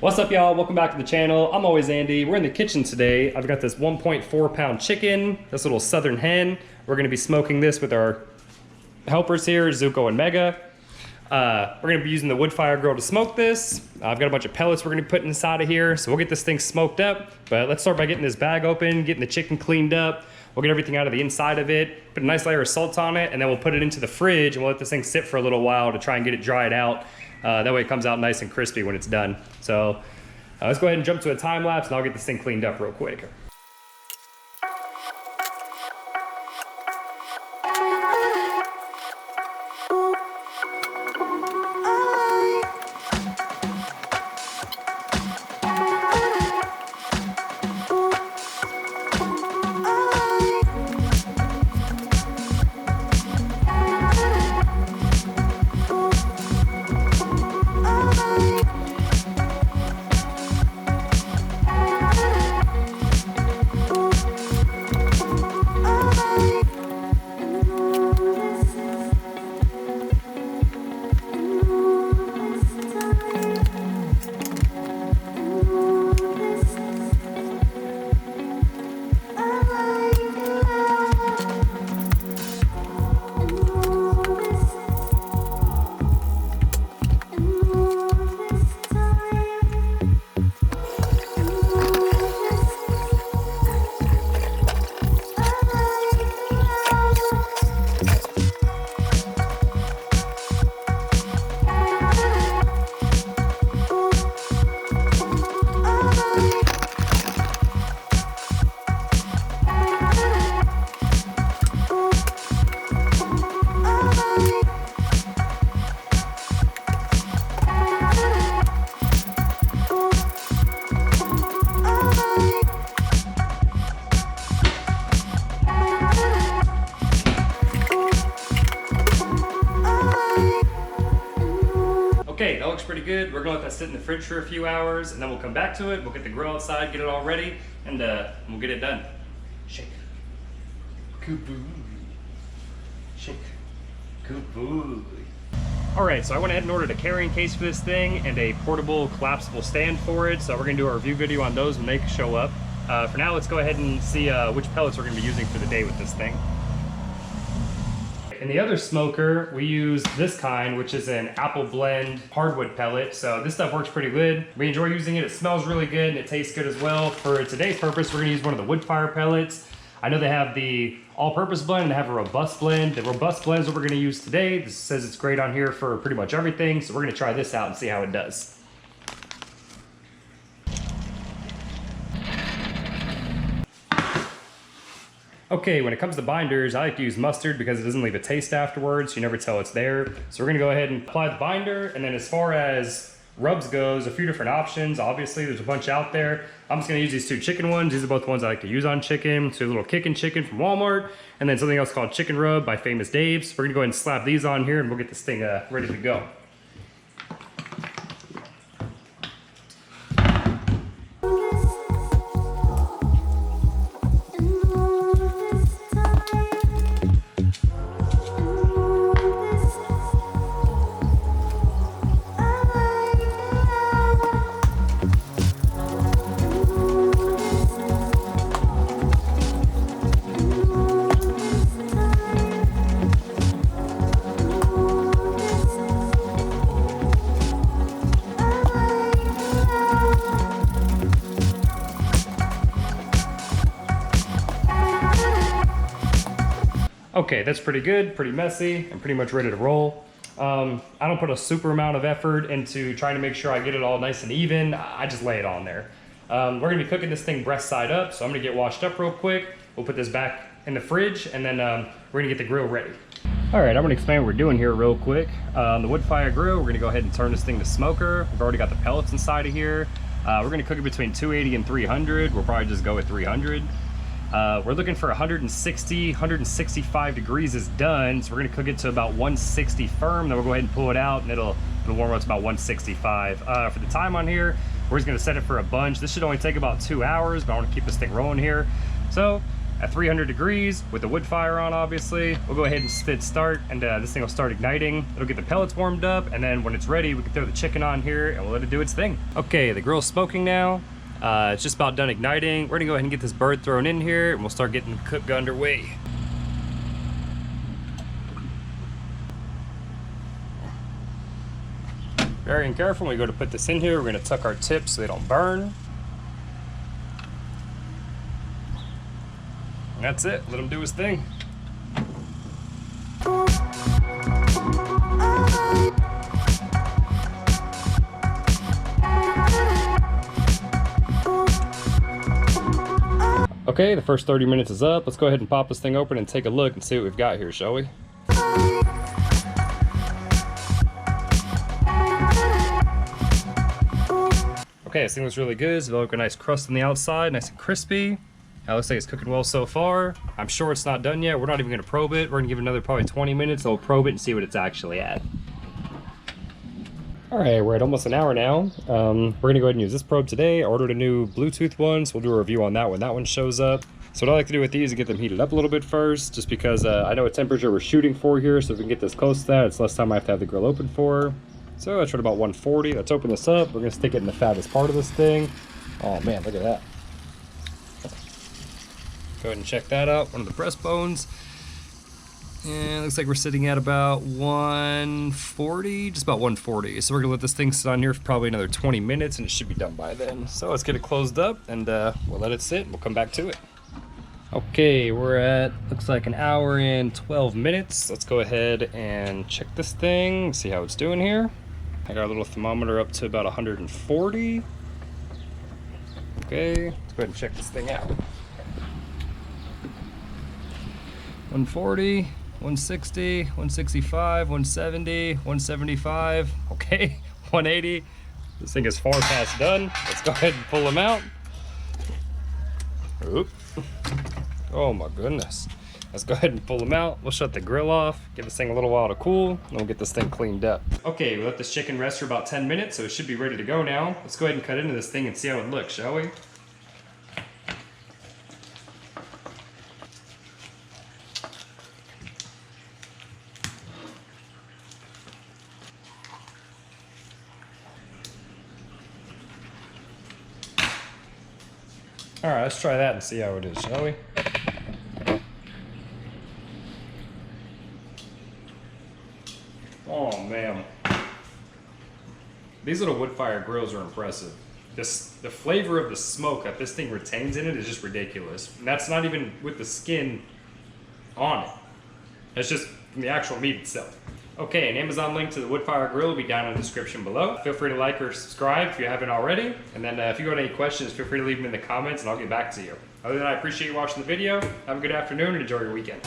What's up, y'all? Welcome back to the channel. I'm always Andy. We're in the kitchen today. I've got this 1.4 pound chicken, this little southern hen. We're gonna be smoking this with our helpers here, Zuko and Mega. We're gonna be using the Woodfire grill to smoke this. I've got a bunch of pellets we're gonna be putting inside of here, so we'll get this thing smoked up. But let's start by getting this bag open, getting the chicken cleaned up. We'll get everything out of the inside of it, put a nice layer of salt on it, and then we'll put it into the fridge and we'll let this thing sit for a little while to try and get it dried out. That way it comes out nice and crispy when it's done. So let's go ahead and jump to a time lapse and I'll get this thing cleaned up real quick. Okay, that looks pretty good. We're gonna let that sit in the fridge for a few hours and then we'll come back to it. We'll get the grill outside, get it all ready, and we'll get it done. Shake. Kabooey. Shake. Kabooey. All right, so I went ahead and ordered a carrying case for this thing and a portable collapsible stand for it. So we're gonna do a review video on those when they show up. For now, let's go ahead and see which pellets we're gonna be using for the day with this thing. In the other smoker, we use this kind, which is an apple blend hardwood pellet. So this stuff works pretty good. We enjoy using it. It smells really good and it tastes good as well. For today's purpose, we're gonna use one of the Woodfire pellets. I know they have the all-purpose blend and they have a robust blend. The robust blend is what we're gonna use today. This says it's great on here for pretty much everything. So we're gonna try this out and see how it does. Okay, when it comes to binders, I like to use mustard because it doesn't leave a taste afterwards. You never tell it's there. So we're gonna go ahead and apply the binder. And then as far as rubs goes, a few different options. Obviously, there's a bunch out there. I'm just gonna use these two chicken ones. These are both the ones I like to use on chicken. So a little kickin' chicken from Walmart. And then something else called Chicken Rub by Famous Dave's. We're gonna go ahead and slap these on here and we'll get this thing ready to go. Okay, that's pretty good, pretty messy, and pretty much ready to roll. I don't put a super amount of effort into trying to make sure I get it all nice and even. I just lay it on there. We're gonna be cooking this thing breast side up, so I'm gonna get washed up real quick. We'll put this back in the fridge, and then we're gonna get the grill ready. All right, I'm gonna explain what we're doing here real quick. The Woodfire grill, we're gonna go ahead and turn this thing to smoker. We've already got the pellets inside of here. We're gonna cook it between 280 and 300. We'll probably just go with 300. We're looking for 160, 165 degrees is done. So we're gonna cook it to about 160 firm. Then we'll go ahead and pull it out and it'll warm up to about 165. For the time on here, we're just gonna set it for a bunch. This should only take about 2 hours, but I wanna keep this thing rolling here. So at 300 degrees with the wood fire on, obviously. We'll go ahead and hit start, and this thing will start igniting. It'll get the pellets warmed up, and then when it's ready, we can throw the chicken on here and we'll let it do its thing. Okay, the grill's smoking now. It's just about done igniting. We're gonna go ahead and get this bird thrown in here, and we'll start getting the cook underway. Very careful when we go to put this in here. We're gonna tuck our tips so they don't burn. And that's it, let him do his thing. Okay, the first 30 minutes is up. Let's go ahead and pop this thing open and take a look and see what we've got here, shall we? Okay, this thing looks really good. It's got a nice crust on the outside, nice and crispy. It looks like it's cooking well so far. I'm sure it's not done yet. We're not even gonna probe it. We're gonna give it another probably 20 minutes. So we'll probe it and see what it's actually at. All right, we're at almost an hour now. We're gonna go ahead and use this probe today. I ordered a new Bluetooth one, so we'll do a review on that when that one shows up. So what I like to do with these is get them heated up a little bit first, just because I know what temperature we're shooting for here, so if we can get this close to that, it's less time I have to have the grill open for. So I tried about 140. Let's open this up. We're gonna stick it in the fattest part of this thing. Oh man, look at that. Go ahead and check that out, one of the breastbones. And it looks like we're sitting at about 140, just about 140. So we're gonna let this thing sit on here for probably another 20 minutes and it should be done by then. So let's get it closed up and we'll let it sit and we'll come back to it. Okay, we're at, looks like an hour and 12 minutes. Let's go ahead and check this thing, see how it's doing here. I got a little thermometer up to about 140. Okay, let's go ahead and check this thing out. 140, 160, 165, 170, 175, okay, 180. This thing is far past done. Let's go ahead and pull them out. Oop. Oh my goodness. Let's go ahead and pull them out. We'll shut the grill off, give this thing a little while to cool, and we'll get this thing cleaned up. Okay, we let this chicken rest for about 10 minutes, so it should be ready to go now. Let's go ahead and cut into this thing and see how it looks, shall we? All right, let's try that and see how it is, shall we? Oh man, these little Woodfire grills are impressive. The flavor of the smoke that this thing retains in it is just ridiculous. And that's not even with the skin on it. It's just from the actual meat itself. Okay, an Amazon link to the Woodfire grill will be down in the description below. Feel free to like or subscribe if you haven't already. And then if you got any questions, feel free to leave them in the comments and I'll get back to you. Other than that, I appreciate you watching the video. Have a good afternoon and enjoy your weekend.